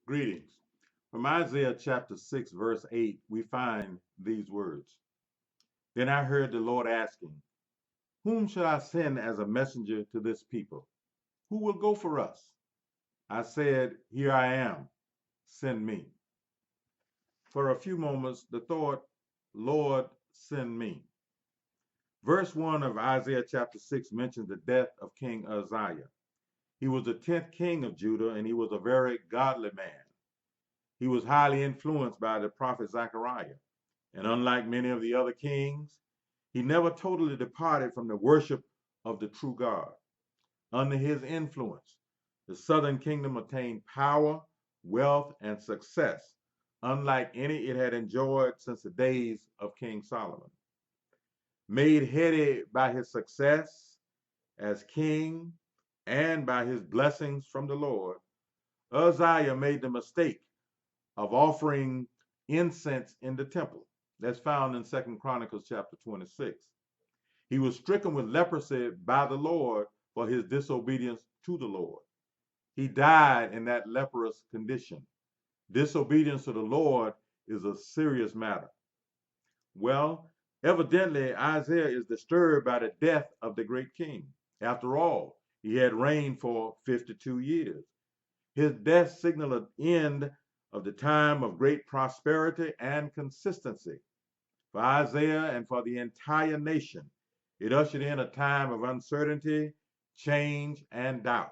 Greetings. From Isaiah chapter 6, verse 8, we find these words. Then I heard the Lord asking, whom shall I send as a messenger to this people? Who will go for us? I said, here I am, send me. For a few moments, the thought, Lord, send me. Verse 1 of Isaiah chapter 6 mentions the death of King Uzziah. He was the 10th king of Judah, and he was a very godly man. He was highly influenced by the prophet Zechariah. And unlike many of the other kings, he never totally departed from the worship of the true God. Under his influence, the southern kingdom attained power, wealth, and success, unlike any it had enjoyed since the days of King Solomon. Made heady by his success as king and by his blessings from the Lord, Uzziah made the mistake of offering incense in the temple. That's found in 2 Chronicles chapter 26. He was stricken with leprosy by the Lord for his disobedience to the Lord. He died in that leprous condition. Disobedience to the Lord is a serious matter. Well, evidently, Isaiah is disturbed by the death of the great king. After all, he had reigned for 52 years. His death signaled an end of the time of great prosperity and consistency. For Isaiah and for the entire nation, it ushered in a time of uncertainty, change, and doubt.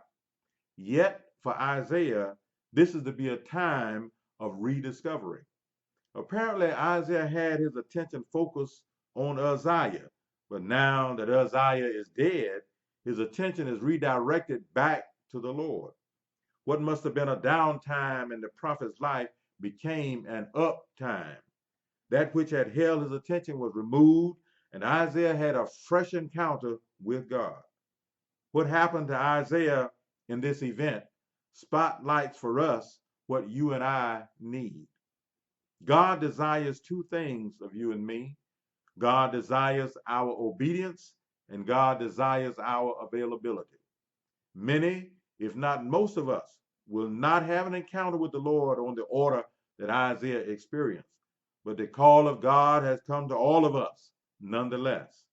Yet, for Isaiah, this is to be a time of rediscovery. Apparently, Isaiah had his attention focused on Uzziah, but now that Uzziah is dead, his attention is redirected back to the Lord. What must have been a downtime in the prophet's life became an up time. That which had held his attention was removed, and Isaiah had a fresh encounter with God. What happened to Isaiah in this event spotlights for us what you and I need. God desires two things of you and me. God desires our obedience, and God desires our availability. Many, if not most of us, will not have an encounter with the Lord on the order that Isaiah experienced. But the call of God has come to all of us nonetheless.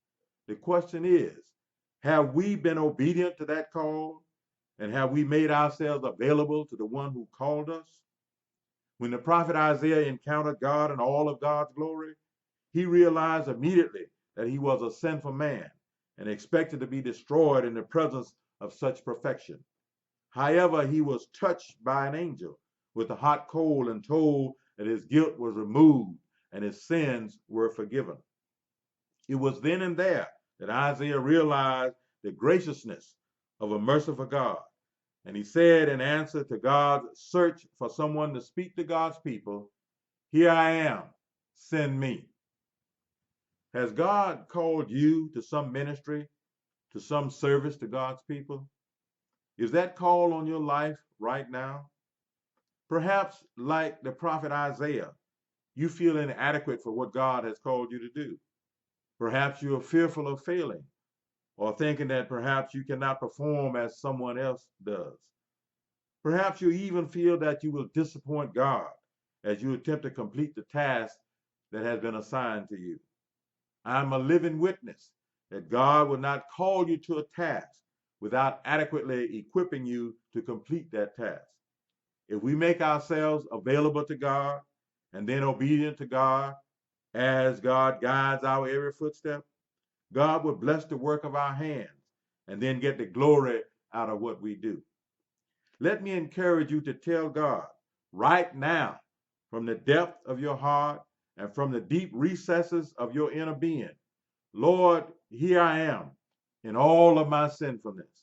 The question is, have we been obedient to that call? And have we made ourselves available to the one who called us? When the prophet Isaiah encountered God in all of God's glory, he realized immediately that he was a sinful man and expected to be destroyed in the presence of such perfection. However, he was touched by an angel with a hot coal and told that his guilt was removed and his sins were forgiven. It was then and there that Isaiah realized the graciousness of a merciful God. And he said in answer to God's search for someone to speak to God's people, here I am, send me. Has God called you to some ministry, to some service to God's people? Is that call on your life right now? Perhaps, like the prophet Isaiah, you feel inadequate for what God has called you to do. Perhaps you are fearful of failing or thinking that perhaps you cannot perform as someone else does. Perhaps you even feel that you will disappoint God as you attempt to complete the task that has been assigned to you. I'm a living witness that God will not call you to a task without adequately equipping you to complete that task. If we make ourselves available to God and then obedient to God as God guides our every footstep, God will bless the work of our hands and then get the glory out of what we do. Let me encourage you to tell God right now, from the depth of your heart and from the deep recesses of your inner being, Lord, here I am in all of my sinfulness,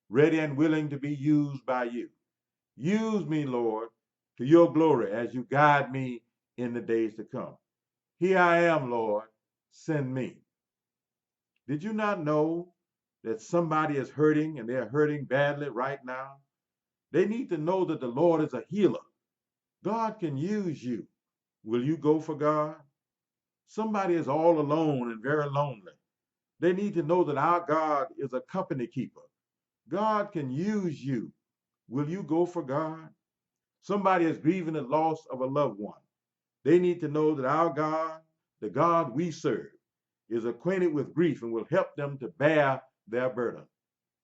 ready and willing to be used by you. Use me, Lord, to your glory as you guide me in the days to come. Here I am, Lord, send me. Did you not know that somebody is hurting and they're hurting badly right now? They need to know that the Lord is a healer. God can use you. Will you go for God? Somebody is all alone and very lonely. They need to know that our God is a company keeper. God can use you. Will you go for God? Somebody is grieving the loss of a loved one. They need to know that our God, the God we serve, is acquainted with grief and will help them to bear their burden.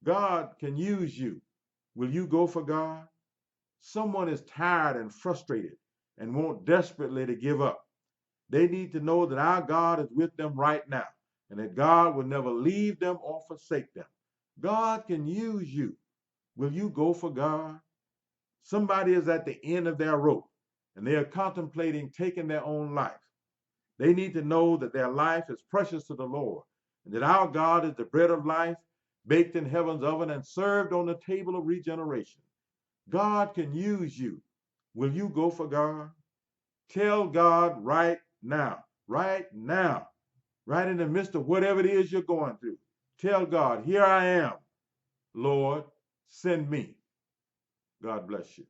God can use you. Will you go for God? Someone is tired and frustrated and want desperately to give up. They need to know that our God is with them right now and that God will never leave them or forsake them. God can use you. Will you go for God? Somebody is at the end of their rope and they are contemplating taking their own life. They need to know that their life is precious to the Lord and that our God is the bread of life, baked in heaven's oven and served on the table of regeneration. God can use you. Will you go for God? Tell God right now, right in the midst of whatever it is you're going through. Tell God, here I am, Lord, send me. God bless you.